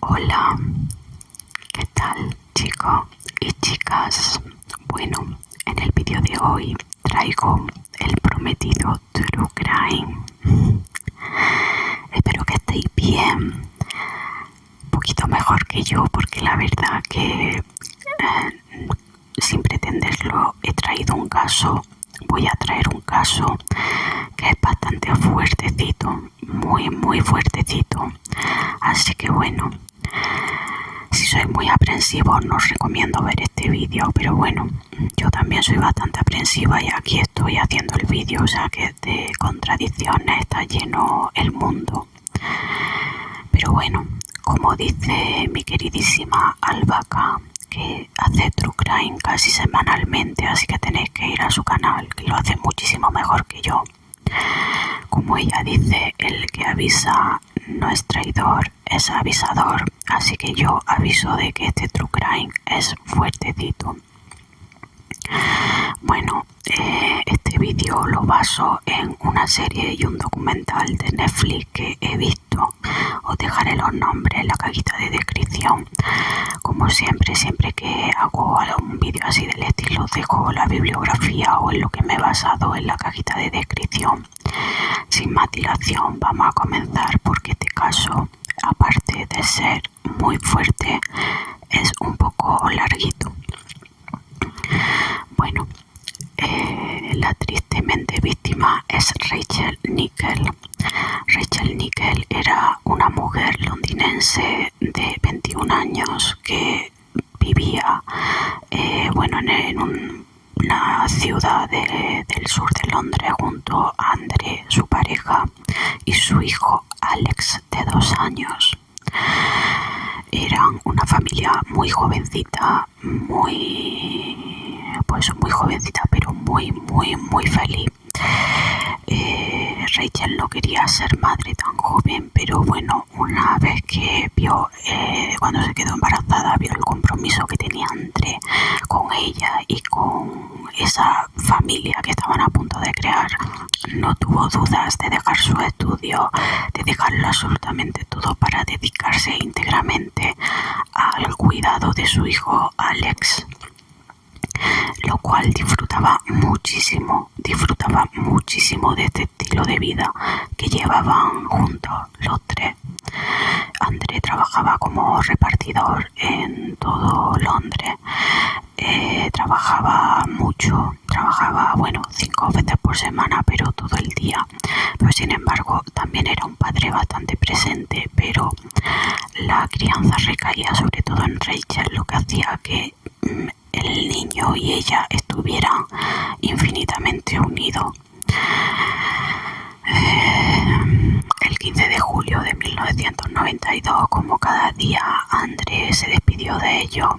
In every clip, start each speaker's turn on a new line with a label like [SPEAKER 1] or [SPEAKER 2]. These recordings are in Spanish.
[SPEAKER 1] Hola, ¿qué tal chicos y chicas? Bueno, en el vídeo de hoy traigo el prometido True Crime. Espero que estéis bien, un poquito mejor que yo, porque la verdad que sin pretenderlo he traído un caso. Voy a traer un caso que es bastante fuertecito, muy fuertecito. Así que bueno, si sois muy aprensivos no os recomiendo ver este vídeo, pero bueno, yo también soy bastante aprensiva y aquí estoy haciendo el vídeo, o sea que de contradicciones está lleno el mundo. Pero bueno, como dice mi queridísima Albaca, que hace True Crime casi semanalmente, así que tenéis que ir a su canal, que lo hace muchísimo mejor que yo. Como ella dice, el que avisa no es traidor, es avisador, así que yo aviso de que este True Crime es fuertecito. Bueno, este vídeo lo baso en una serie y un documental de Netflix que he visto. Os dejaré los nombres en la cajita de descripción. Como siempre que hago algún vídeo así del estilo, os dejo la bibliografía o en lo que me he basado en la cajita de descripción. Sin más dilación, vamos a comenzar porque este caso, aparte de ser muy fuerte, es un poco larguito. Bueno, la tristemente víctima es Rachel Nickell. Rachel Nickell era una mujer londinense de 21 años que vivía en una ciudad del sur de Londres junto a Andre, su pareja, y su hijo Alex, de 2 años. Eran una familia muy jovencita, muy jovencita, pero muy feliz. Rachel no quería ser madre tan joven, pero bueno, una vez que vio, cuando se quedó embarazada, vio el compromiso que tenía André con ella y con esa familia que estaban a punto de crear, no tuvo dudas de dejar su estudio, de dejarlo absolutamente todo para dedicarse íntegramente al cuidado de su hijo Alex, lo cual disfrutaba muchísimo de este estilo de vida que llevaban juntos los tres. André trabajaba como repartidor en todo Londres, trabajaba mucho, 5 veces por semana, pero todo el día. Pero sin embargo también era un padre bastante presente, pero la crianza recaía sobre todo en Rachel, lo que hacía que el niño y ella estuvieran infinitamente unidos. El 15 de julio de 1992, como cada día, André se despidió de ellos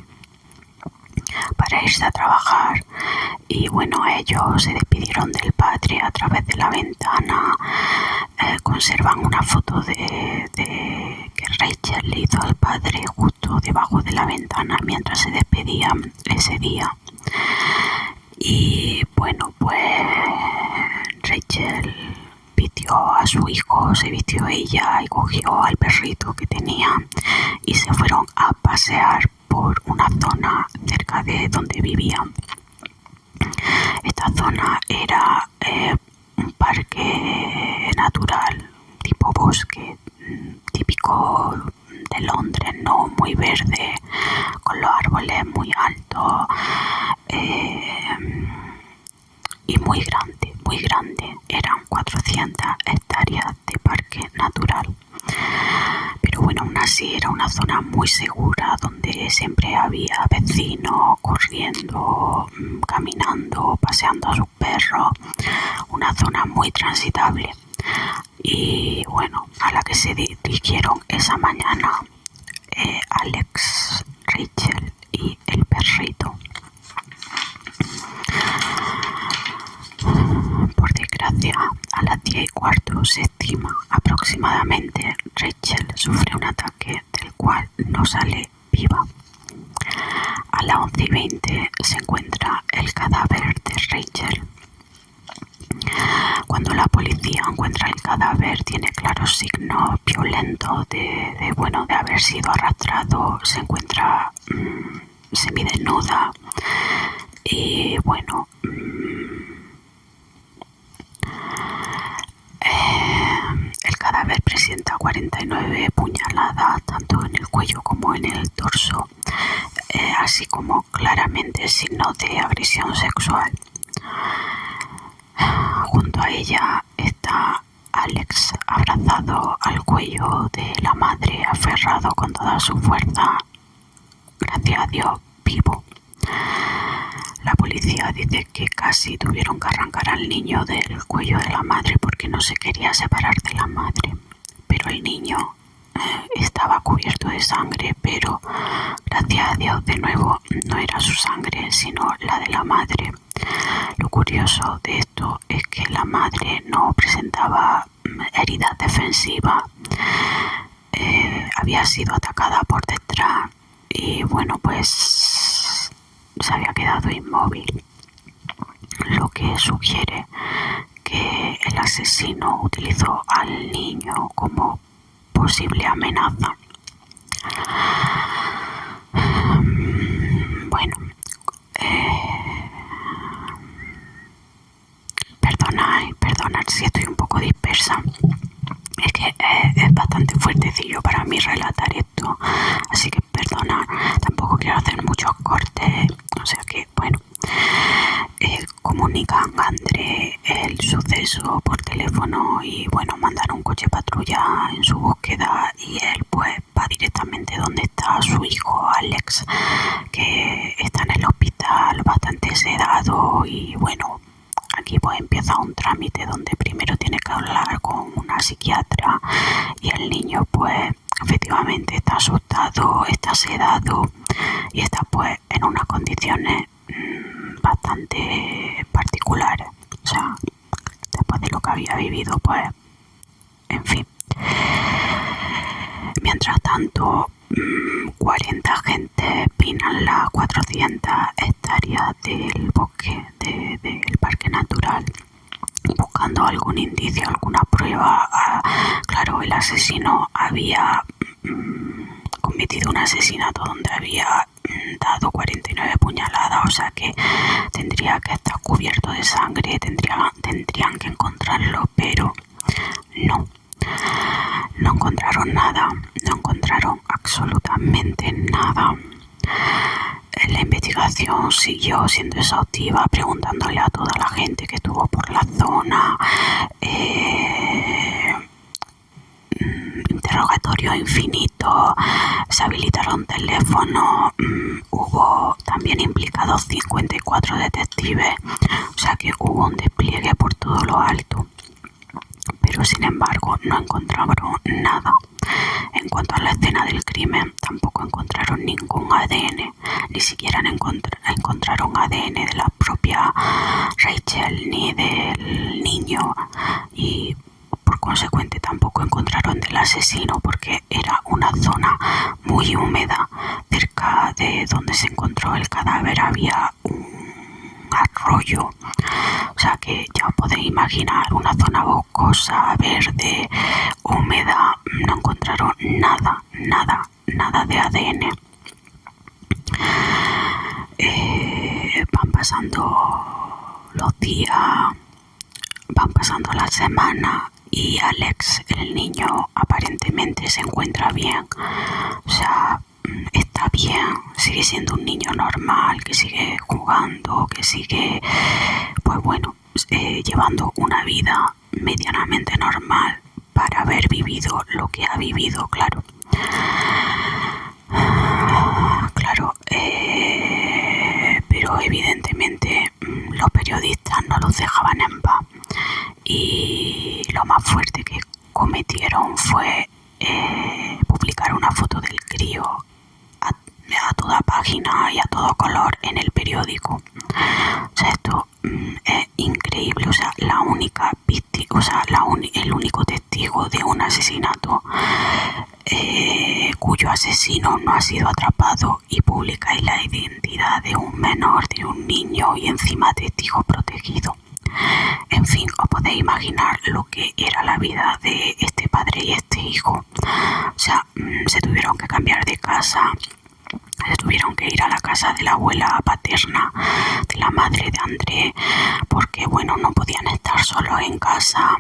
[SPEAKER 1] para irse a trabajar y bueno, ellos se despidieron del padre a través de la ventana. Conservan una foto de que Rachel le hizo al padre justo debajo de la ventana mientras se despedían ese día. Y bueno, pues Rachel vistió a su hijo, se vistió ella y cogió al perrito que tenía y se fueron a pasear por una zona cerca de donde vivían. Esta zona era un parque natural, tipo bosque, típico de Londres, no muy verde, con los árboles muy altos y muy grande. Eran 400 hectáreas de parque natural. Pero bueno, aún así era una zona muy segura donde siempre había vecinos corriendo, caminando, paseando a sus perros. Una zona muy transitable. Y bueno, a la que se dirigieron esa mañana Alex, Rachel y el perrito. Por desgracia, a las 10:15 se estima aproximadamente, Rachel sufre un ataque del cual no sale viva. A las 11:20 se encuentra el cadáver de Rachel. Cuando la policía encuentra el cadáver, tiene claros signos violentos de haber sido arrastrado, se encuentra semidesnuda y bueno, el cadáver presenta 49 puñaladas tanto en el cuello como en el torso, así como claramente signos de agresión sexual. Junto a ella está Alex, abrazado al cuello de la madre, aferrado con toda su fuerza, gracias a Dios, vivo. La policía dice que casi tuvieron que arrancar al niño del cuello de la madre porque no se quería separar de la madre, pero el niño estaba cubierto de sangre, pero gracias a Dios de nuevo no era su sangre sino la de la madre. Lo curioso de esto es que la madre no presentaba heridas defensivas, había sido atacada por detrás y bueno, pues se había quedado inmóvil, lo que sugiere que el asesino utilizó al niño como posible amenaza. Bueno, perdonad si estoy un poco dispersa. Es que es bastante fuertecillo para mí relatar esto, así que perdona, tampoco quiero hacer muchos cortes, o sea que bueno, comunican a André el suceso por teléfono y bueno, mandan un coche patrulla en su búsqueda y él pues va directamente donde está su hijo Alex, que está en el hospital bastante sedado y bueno, aquí pues empieza un trámite donde primero tiene que hablar con una psiquiatra y el niño pues efectivamente está asustado, está sedado y está pues en unas condiciones bastante particulares. O sea, después de lo que había vivido pues, en fin. Mientras tanto, 40 agentes pinan las 400 hectáreas del bosque del parque natural buscando algún indicio, alguna prueba. Claro, el asesino había cometido un asesinato donde había dado 49 puñaladas, o sea que tendría que estar cubierto de sangre, tendrían que encontrarlo, pero no encontraron nada, no encontraron absolutamente nada. La investigación siguió siendo exhaustiva, preguntándole a toda la gente que estuvo por la zona, interrogatorio infinito, se habilitaron teléfonos, hubo también implicados 54 detectives, o sea que hubo un despliegue por todo lo alto. Pero sin embargo no encontraron nada. En cuanto a la escena del crimen, tampoco encontraron ningún ADN, ni siquiera encontraron ADN de la propia Rachel ni del niño y por consecuente tampoco encontraron del asesino porque era una zona muy húmeda. Cerca de donde se encontró el cadáver había un arroyo, o sea que ya os podéis imaginar una zona boscosa, verde, húmeda. No encontraron nada de ADN. Van pasando los días, van pasando las semanas y Alex, el niño, aparentemente se encuentra bien, o sea, está bien, sigue siendo un niño normal, que sigue jugando, que sigue, pues bueno, llevando una vida medianamente normal para haber vivido lo que ha vivido, claro. Pero evidentemente los periodistas no los dejaban en paz y lo más fuerte que cometieron fue publicar una foto del crío a toda página y a todo color en el periódico. O sea, esto es increíble. O sea, la única víctima, o sea, el único testigo de un asesinato cuyo asesino no ha sido atrapado y publicáis la identidad de un menor, de un niño y encima testigo protegido. Es En fin, os podéis imaginar lo que era la vida de este padre y este hijo. O sea, se tuvieron que cambiar de casa, se tuvieron que ir a la casa de la abuela paterna, de la madre de André, porque bueno, no podían estar solos en casa.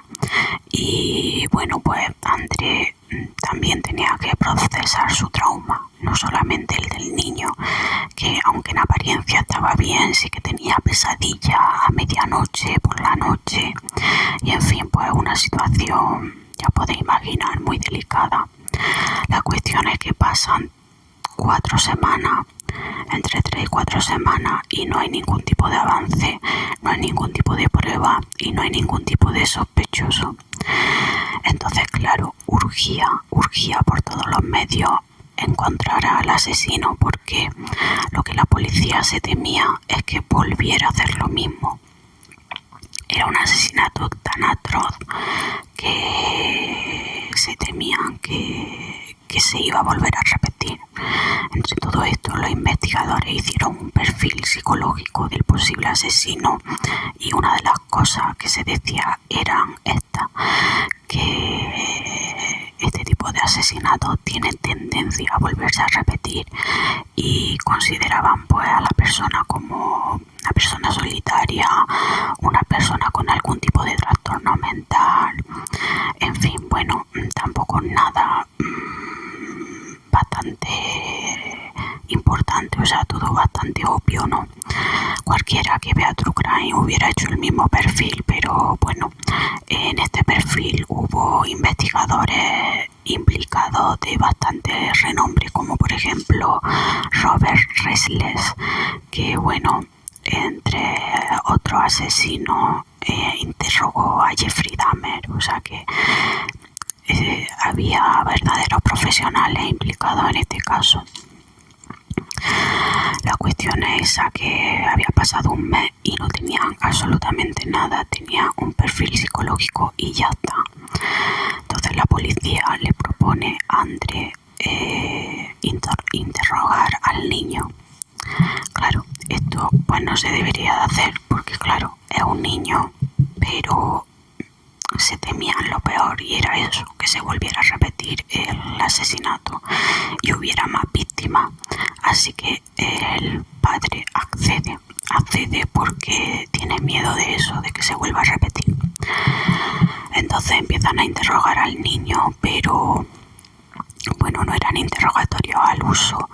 [SPEAKER 1] Y bueno, pues André también tenía que procesar su trauma, no solamente el del niño, que aunque en apariencia estaba bien, sí que tenía pesadillas a medianoche, por la noche, y en fin, pues una situación, ya podéis imaginar, muy delicada. La cuestión es que pasan 4 semanas, entre 3 y 4 semanas, y no hay ningún tipo de avance, no hay ningún tipo de prueba y no hay ningún tipo de sospechoso. Entonces, claro, urgía por todos los medios encontrar al asesino, porque lo que la policía se temía es que volviera a hacer lo mismo. Era un asesinato tan atroz que se temían que se iba a volver a repetir. Entre todo esto, los investigadores hicieron un perfil psicológico del posible asesino y una de las cosas que se decía eran estas, que este tipo de asesinatos tienen tendencia a volverse a repetir, y consideraban pues a la persona como una persona solitaria, una persona con algún tipo de trastorno mental, en fin, bueno, tampoco nada bastante importante, o sea, todo bastante obvio, ¿no? Cualquiera que vea True Crime hubiera hecho el mismo perfil, pero bueno, en este perfil hubo investigadores implicados de bastante renombre, como por ejemplo Robert Resles, que bueno, entre otros asesinos interrogó a Jeffrey Dahmer, o sea que había verdaderos profesionales implicados en este caso. La cuestión es esa, que había pasado un mes y no tenían absolutamente nada, tenían un perfil psicológico y ya está. Entonces la policía le propone a André interrogar al niño. Claro, esto pues no se debería de hacer, porque claro, es un niño, pero se temían lo peor, y era eso, que se volviera a repetir el asesinato y hubiera más víctimas. Así que el padre accede porque tiene miedo de eso, de que se vuelva a repetir. Entonces empiezan a interrogar al niño, pero bueno, no eran interrogatorios al uso,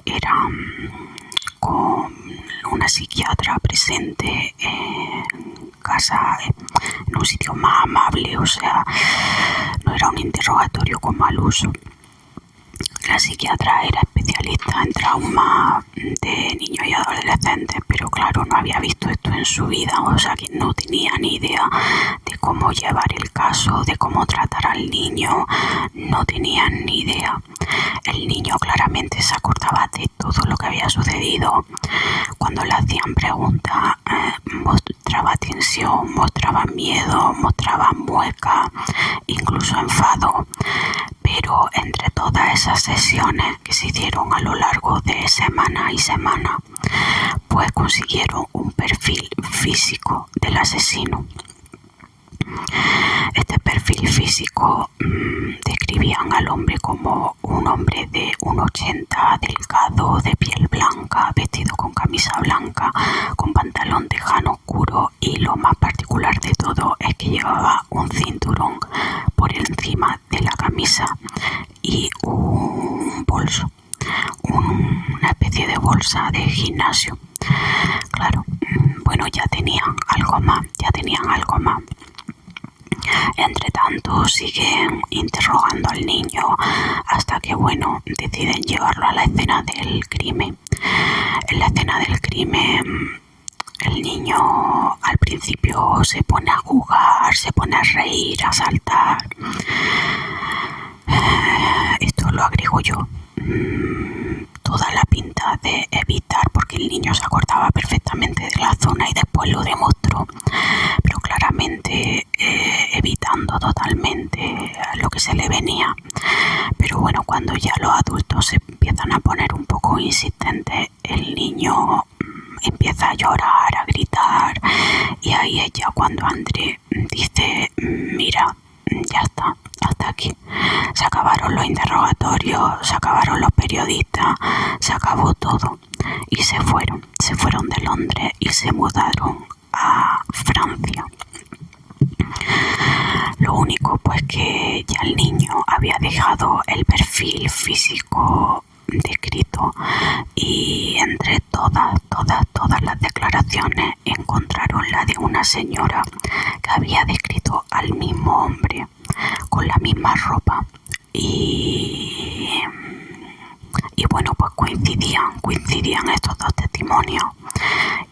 [SPEAKER 1] eran con una psiquiatra presente en casa, en un sitio más amable, o sea, no era un interrogatorio como al uso. La psiquiatra era especialista en trauma de niños y adolescentes, pero claro, no había visto esto en su vida, o sea que no tenía ni idea de cómo llevar el caso, de cómo tratar al niño, no tenían ni idea. El niño claramente se acordaba de todo lo que había sucedido. Cuando le hacían preguntas, mostraba tensión, mostraba miedo, mostraba mueca, incluso enfado. Pero entre todas esas sesiones que se hicieron a lo largo de semana y semana, pues consiguieron un perfil físico del asesino. Este perfil físico describían al hombre como un hombre de 1,80, delgado, de piel blanca, vestido con camisa blanca, con pantalón tejano oscuro, y lo más particular de todo es que llevaba un cinturón por encima de la camisa y un bolso, una especie de bolsa de gimnasio. Claro, bueno, ya tenían algo más. Entre tanto, siguen interrogando al niño hasta que, bueno, deciden llevarlo a la escena del crimen. En la escena del crimen, el niño al principio se pone a jugar, se pone a reír, a saltar. Esto lo agrego yo. Toda la pinta de evitar, porque el niño se acordaba perfectamente de la zona y después lo demostró, pero claramente evitando totalmente lo que se le venía. Pero bueno, cuando ya los adultos se empiezan a poner un poco insistentes, el niño empieza a llorar, a gritar, y ahí ella, cuando André dice, mira, ya está, hasta aquí, se acabaron los interrogatorios, se acabaron los periodistas, se acabó todo, y se fueron de Londres y se mudaron a Francia. Lo único pues que ya el niño había dejado el perfil físico descrito, y entre todas las declaraciones encontraron la de una señora que había descrito al mismo hombre con la misma ropa, y bueno, pues coincidían estos dos testimonios,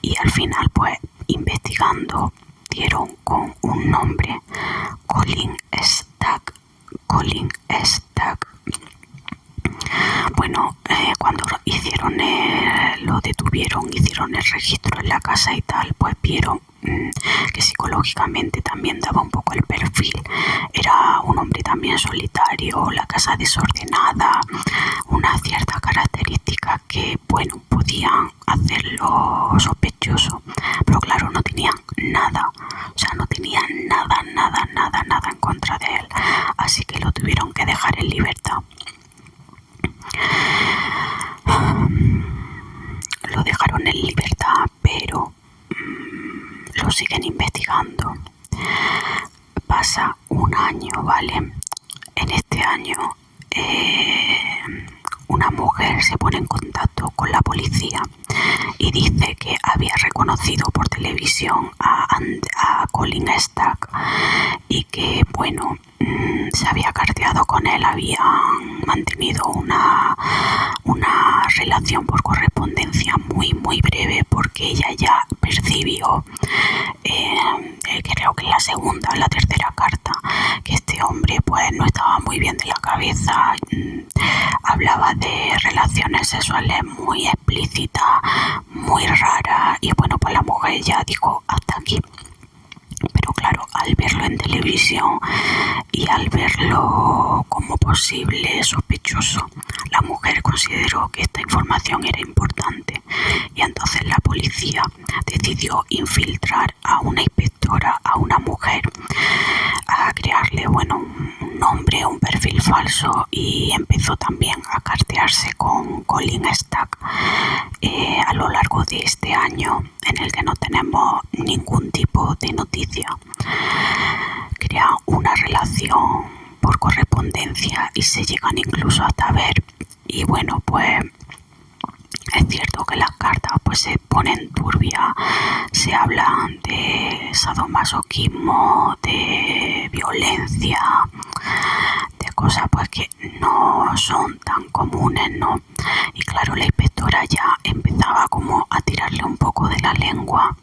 [SPEAKER 1] y al final pues investigando dieron con un nombre, Colin Stack. Bueno, cuando lo detuvieron, hicieron el registro en la casa y tal, pues vieron que psicológicamente también daba un poco el perfil. Era un hombre también solitario, la casa desordenada, unas ciertas características que, bueno, podían hacerlo sospechoso, pero claro, no tenían nada, o sea, no tenían nada en contra de él, así que lo tuvieron que dejar en libertad. Lo dejaron en libertad, pero lo siguen investigando. Pasa un año, ¿vale? En este año una mujer se pone en contacto con la policía y dice que había reconocido por televisión a Colin Stack, y que, bueno, se había carteado con él, habían mantenido una relación por correspondencia muy breve, porque ella ya percibió, creo que en la segunda o la tercera carta, que este hombre pues no estaba muy bien de la cabeza, hablaba de relaciones sexuales muy explícitas, muy raras, y bueno, pues la mujer ya dijo hasta aquí. Pero claro, al verlo en televisión y al verlo como posible sospechoso, la mujer consideró que esta información era importante, y entonces la policía decidió infiltrar a una inspectora, a una mujer, a crearle, bueno, un nombre, un perfil falso, y empezó también a cartearse con Colin Stack a lo largo de este año, en el que no tenemos ningún tipo de noticia. Crea una relación por correspondencia y se llegan incluso hasta ver, y bueno, pues es cierto que las cartas pues se ponen turbias, se hablan de sadomasoquismo, de violencia, de cosas pues que no son tan comunes, ¿no? Y claro, la inspectora ya empezaba como a tirarle un poco de la lengua,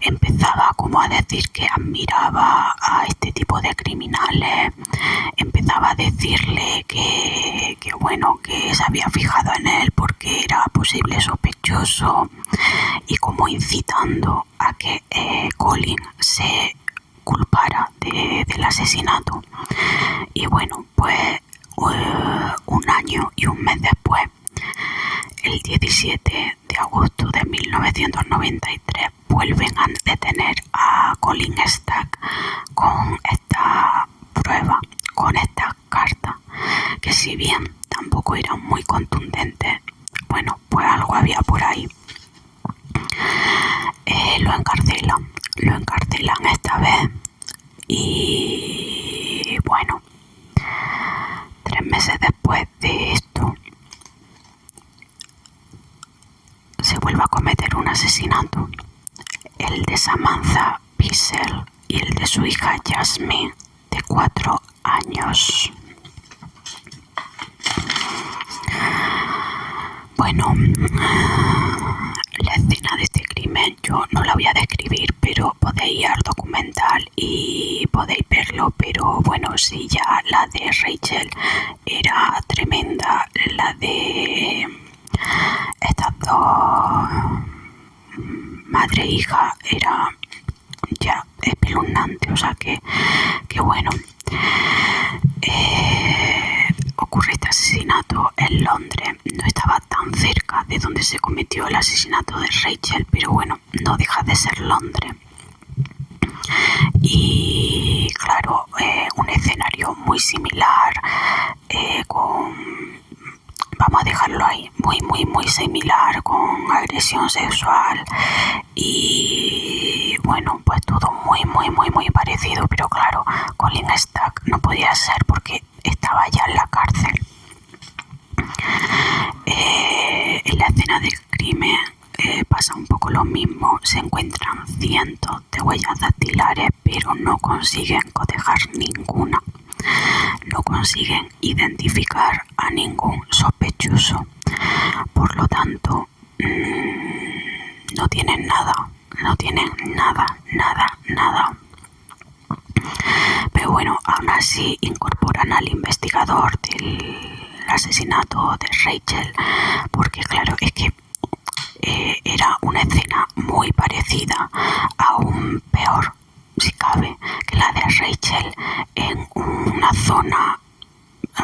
[SPEAKER 1] empezaba como a decir que admiraba a este tipo de criminales, empezaba a decirle que bueno, que se había fijado en él porque era posible sospechoso, y como incitando a que Colin se culpara del asesinato. Y bueno, pues un año y un mes después, el 17 de agosto de 1993, vuelven a detener a Colin Stack con esta prueba, con estas cartas, que si bien tampoco eran muy contundentes, bueno, pues algo había por ahí. Lo encarcelan esta vez, y bueno, 3 meses después de esto se vuelve a cometer un asesinato, el de Samantha Pissel y el de su hija Jasmine, de 4 años. Bueno, la escena de este crimen yo no la voy a describir, pero podéis ir al documental y podéis verlo. Pero bueno, sí, ya la de Rachel era tremenda, la de estas dos, madre e hija, era ya espeluznante. O sea que bueno, ocurre este asesinato en Londres, no estaba tan tan cerca de donde se cometió el asesinato de Rachel, pero bueno, no deja de ser Londres. Y claro, un escenario muy similar, vamos a dejarlo ahí, muy similar, con agresión sexual y bueno, pues todo muy parecido, pero claro, Colin Stack no podía ser porque estaba ya en la cárcel. En la escena del crimen pasa un poco lo mismo, se encuentran cientos de huellas dactilares, pero no consiguen cotejar ninguna. No consiguen identificar a ningún sospechoso. Por lo tanto, no tienen nada. Pero bueno, aún así incorporan al investigador del asesinato de Rachel, porque claro, es que era una escena muy parecida, aún peor, si cabe, que la de Rachel, en una zona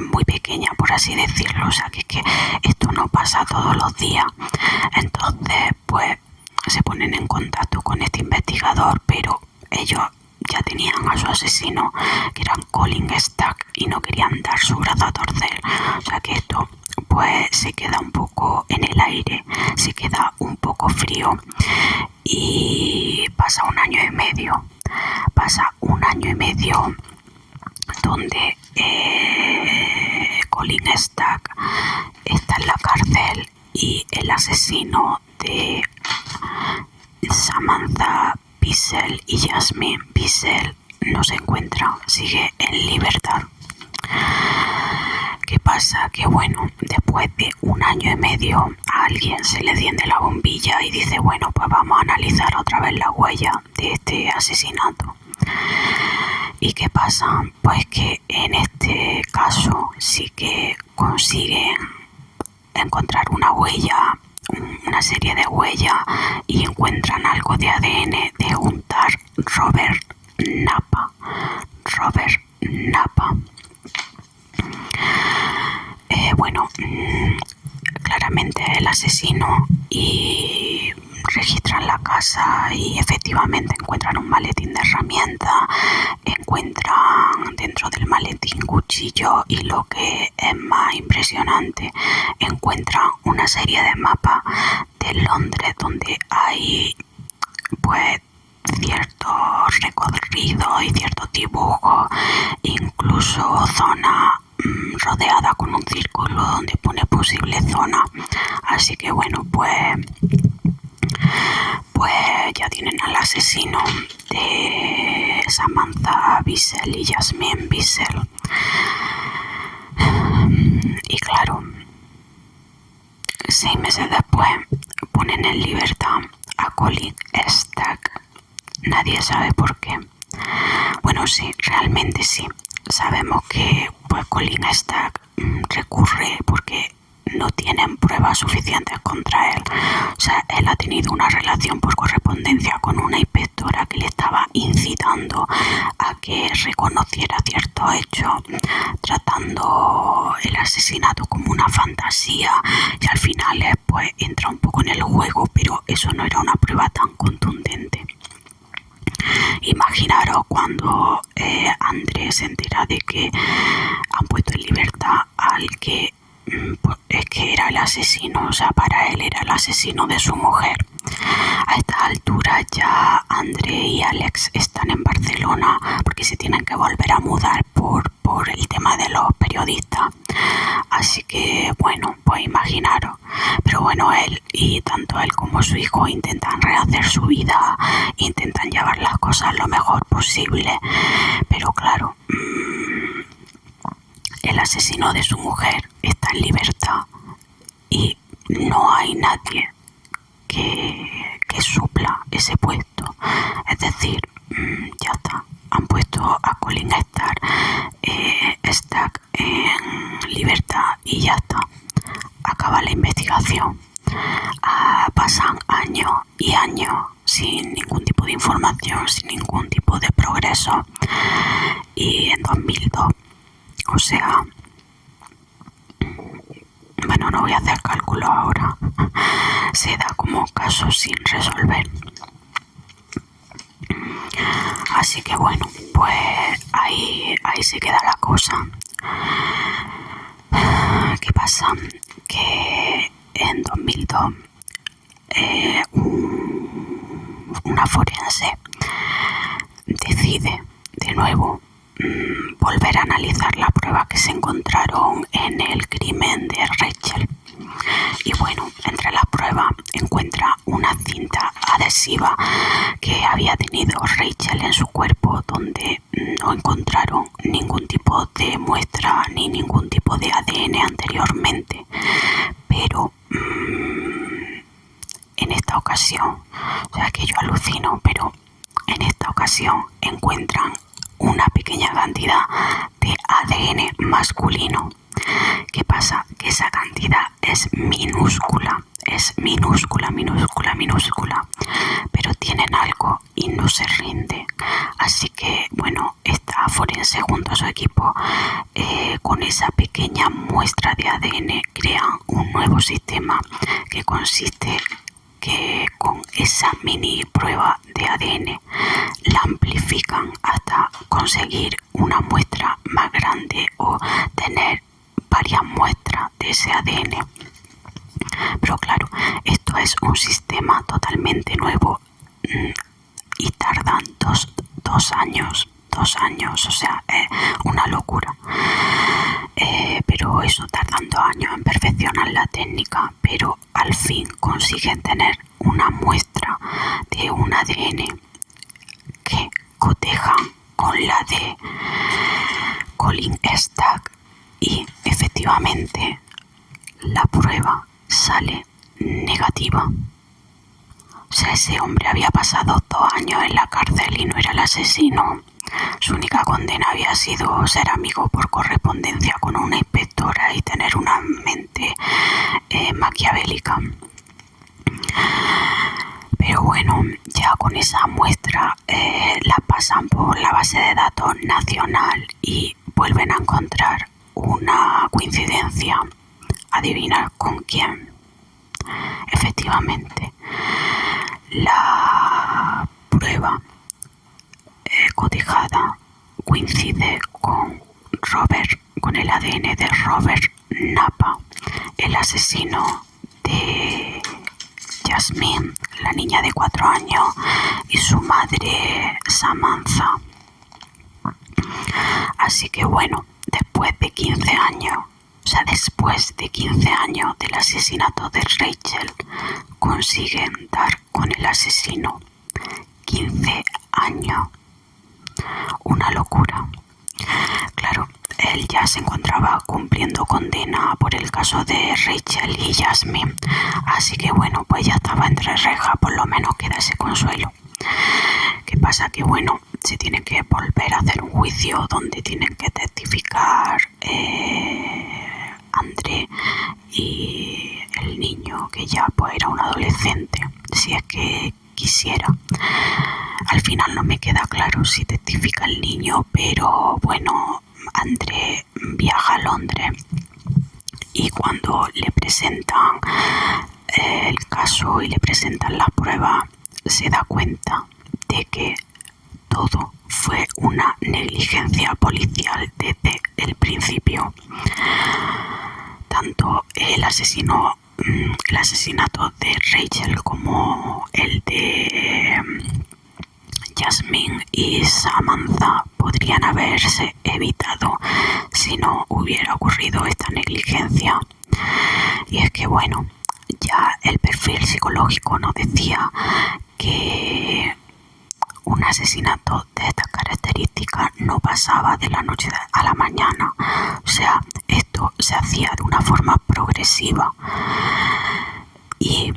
[SPEAKER 1] muy pequeña, por así decirlo. O sea, que esto no pasa todos los días. Entonces, pues, se ponen en contacto con este investigador, pero ellos ya tenían a su asesino, que era Colin Stack, y no querían dar su brazo a torcer. O sea, que esto, pues, se queda un poco en el aire, se queda un poco frío. Y pasa un año y medio donde Colin Stack está en la cárcel y el asesino de Samantha Bissell y Jasmine Bissell no se encuentra, sigue en libertad. ¿Qué pasa? Que bueno, después de un año y medio a alguien se le enciende la bombilla y dice, bueno, pues vamos a analizar otra vez la huella de este asesinato. ¿Y qué pasa? Pues que en este caso sí que consiguen encontrar una serie de huellas, y encuentran algo de ADN de un tal Robert Napa. Bueno, claramente el asesino, y registran la casa y efectivamente encuentran un maletín de herramientas, encuentran dentro del maletín cuchillo y, lo que es más impresionante, encuentran una serie de mapas de Londres donde hay pues ciertos recorridos y ciertos dibujos, incluso zonas rodeada con un círculo donde pone posible zona. Así que bueno, pues ya tienen al asesino de Samantha Bissell y Jasmine Bissell. Y claro, 6 meses después ponen en libertad a Colin Stack. Nadie sabe por qué. Bueno, sí, realmente sí. Sabemos que pues Colin Stack recurre porque no tienen pruebas suficientes contra él. O sea, él ha tenido una relación por correspondencia con una inspectora que le estaba incitando a que reconociera ciertos hechos, tratando el asesinato como una fantasía, y al final pues entra un poco en el juego, pero eso no era una prueba tan contundente. Imaginaros cuando Andrés se entera de que han puesto en libertad al que pues, es que era el asesino. O sea, para él era el asesino de su mujer. A esta altura ya Andrés y Alex están en Barcelona porque se tienen que volver a mudar por el tema de los periodistas. Así que bueno, pues imaginaros. Pero bueno, tanto él como su hijo intentan rehacer su vida, intentan llevar las cosas lo mejor posible. Pero claro, el asesino de su mujer está en libertad y no hay nadie que supla ese puesto. Es decir, ya está, han puesto a Colin Stack en libertad y ya está, acaba la investigación. Pasan años y años sin ningún tipo de información, sin ningún tipo de progreso, y en 2002, o sea, bueno, no voy a hacer cálculo ahora, se da como casos sin resolver. Así que bueno, pues ahí se queda la cosa. ¿Qué pasa? Que en 2002 una forense decide de nuevo volver a analizar las pruebas que se encontraron en el crimen de Rachel. Y bueno, entre las pruebas encuentra una cinta adhesiva que había tenido Rachel en su cuerpo, donde no encontraron ningún tipo de muestra ni ningún tipo de ADN anteriormente. Pero en esta ocasión, o sea que yo alucino, pero en esta ocasión encuentran una pequeña cantidad de ADN masculino. ¿Qué pasa? Que esa cantidad es minúscula, pero tienen algo y no se rinde. Así que bueno, esta forense junto a su equipo, con esa pequeña muestra de ADN, crean un nuevo sistema que consiste que con esa mini prueba de ADN la amplifican hasta conseguir una muestra más grande o tener varias muestras de ese ADN. Pero claro, esto es un sistema totalmente nuevo y tardan dos años, o sea, es una locura. Pero eso, tardan 2 años en perfeccionar la técnica, pero al fin consiguen tener una muestra de un ADN que coteja con la de Colin Stack y efectivamente la prueba sale negativa. O sea, ese hombre había pasado 2 años en la cárcel y no era el asesino. Su única condena había sido ser amigo por correspondencia con una inspectora y tener una mente maquiavélica. Pero bueno, ya con esa muestra la pasan por la base de datos nacional y vuelven a encontrar una coincidencia. Adivinar con quién. Efectivamente, la prueba cotejada coincide con el ADN de Robert Napa, el asesino de Jasmine, la niña de 4 años, y su madre Samantha. Así que bueno, después de 15 años del asesinato de Rachel, consiguen dar con el asesino. 15 años. Una locura. Claro, él ya se encontraba cumpliendo condena por el caso de Rachel y Jasmine. Así que bueno, pues ya estaba entre rejas, por lo menos queda ese consuelo. ¿Qué pasa? Que bueno, se tiene que volver a hacer un juicio donde tienen que testificar André y el niño, que ya pues era un adolescente, si es que quisiera. Al final no me queda claro si testifica el niño, pero bueno, André viaja a Londres y cuando le presentan el caso y le presentan las pruebas, se da cuenta de que todo fue una negligencia policial desde el principio. Tanto el asesinato de Rachel como el de Jasmine y Samantha podrían haberse evitado si no hubiera ocurrido esta negligencia. Y es que bueno, ya el perfil psicológico nos decía que un asesinato de estas características no pasaba de la noche a la mañana. O sea, esto se hacía de una forma progresiva. Y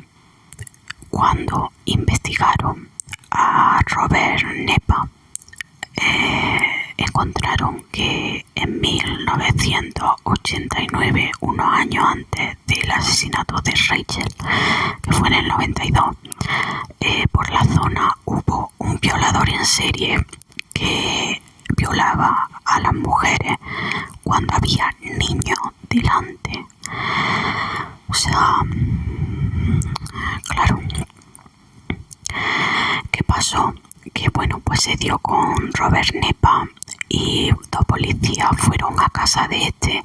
[SPEAKER 1] cuando investigaron a Robert Napa, encontraron que en 1989, unos años antes del asesinato de Rachel, que fue en el 92, por la zona hubo un violador en serie que violaba a las mujeres cuando había niños delante. sea, claro. ¿Qué pasó? Que bueno, pues se dio con Robert Nepa y dos policías fueron a casa de este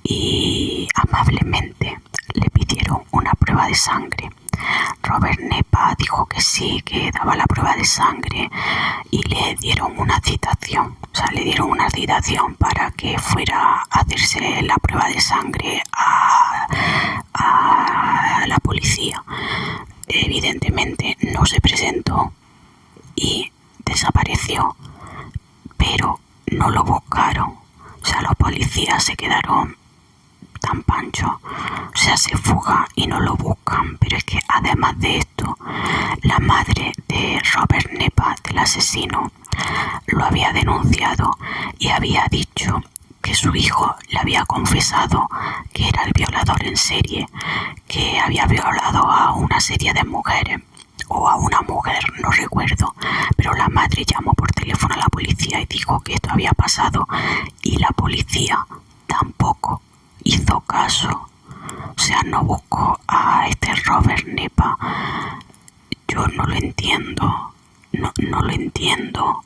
[SPEAKER 1] y amablemente le pidieron una prueba de sangre. Robert Nepa dijo que sí, que daba la prueba de sangre y le dieron una citación. O sea, le dieron una citación para que fuera a hacerse la prueba de sangre a la policía. Evidentemente no se presentó y desapareció, pero no lo buscaron. O sea, los policías se quedaron tan panchos, o sea, se fuga y no lo buscan. Pero es que además de esto, la madre de Robert Nepa, del asesino, lo había denunciado y había dicho que su hijo le había confesado que era el violador en serie, que había violado a una serie de mujeres o a una mujer, no recuerdo, pero la madre llamó por teléfono a la policía y dijo que esto había pasado y la policía tampoco hizo caso. O sea, no buscó a este Robert Nepa. Yo no lo entiendo, no lo entiendo.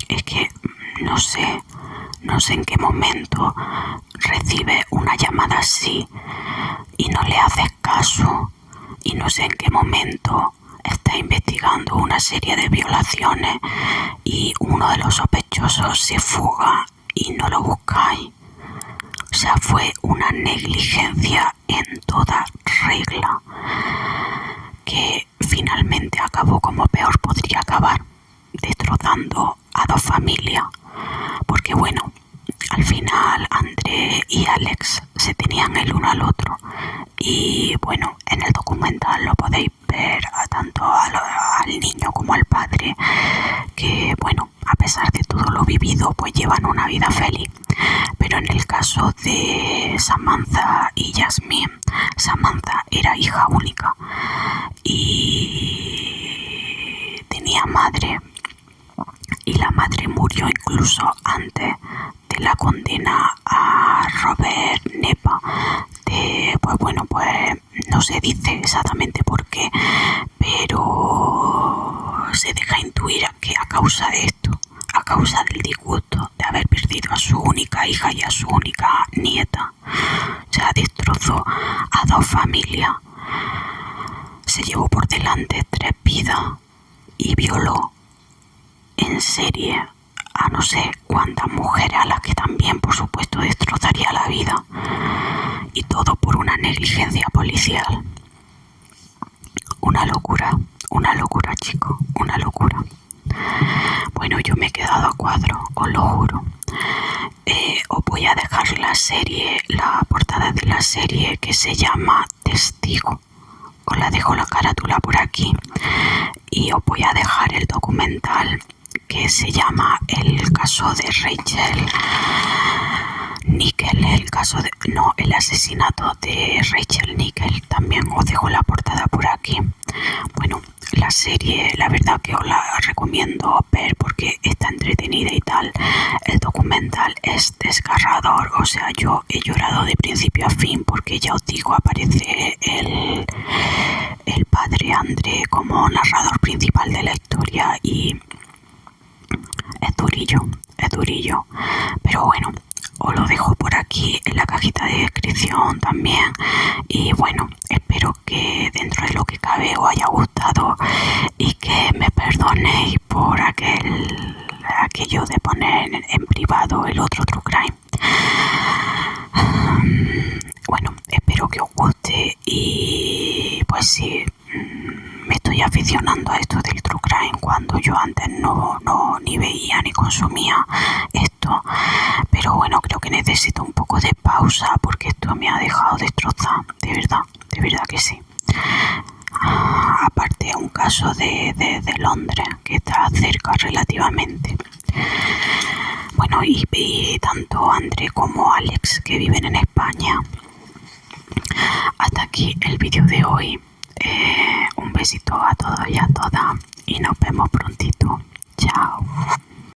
[SPEAKER 1] Es que no sé en qué momento recibe una llamada así y no le haces caso, y no sé en qué momento está investigando una serie de violaciones y uno de los sospechosos se fuga y no lo buscáis. O sea, fue una negligencia en toda regla que finalmente acabó como peor podría acabar, destrozando a dos familias. Porque bueno, al final André y Alex se tenían el uno al otro y bueno, en el documental lo podéis ver tanto al niño como al padre, que bueno, a pesar de todo lo vivido, pues llevan una vida feliz. Pero en el caso de Samantha y Jasmine, Samantha era hija única y tenía madre, y la madre murió incluso antes de la condena a Robert Nepa. Pues bueno, pues no se dice exactamente por qué, pero se deja intuir que a causa de esto, a causa del disgusto de haber perdido a su única hija y a su única nieta, o sea, destrozó a dos familias, se llevó por delante 3 vidas y violó en serie a no sé cuántas mujeres, a las que también por supuesto destrozaría la vida, y todo por una negligencia policial. Una locura chicos, una locura. Bueno, yo me he quedado a cuadro, os lo juro. Os voy a dejar la serie, la portada de la serie, que se llama Testigo. Os la dejo la carátula por aquí y os voy a dejar el documental que se llama El caso de Rachel Nickel, el asesinato de Rachel Nickel. También os dejo la portada por aquí. Bueno, la serie, la verdad que os la recomiendo ver porque está entretenida y tal. El documental es desgarrador, o sea, yo he llorado de principio a fin porque ya os digo, aparece el padre André como narrador principal de la historia y es durillo, pero bueno, os lo dejo por aquí en la cajita de descripción también. Y bueno, espero que dentro de lo que cabe os haya gustado y que me perdonéis por aquello de poner en privado el otro True Crime. Bueno, espero que os guste y pues sí, me estoy aficionando a esto del True Crime cuando yo antes no ni veía ni consumía esto, pero bueno, creo que necesito un poco de pausa porque esto me ha dejado destrozada, de verdad que sí. Aparte, un caso de Londres que está cerca relativamente. Bueno, y tanto André como Alex, que viven en España. Hasta aquí el vídeo de hoy. Un besito a todos y a todas y nos vemos prontito. Chao.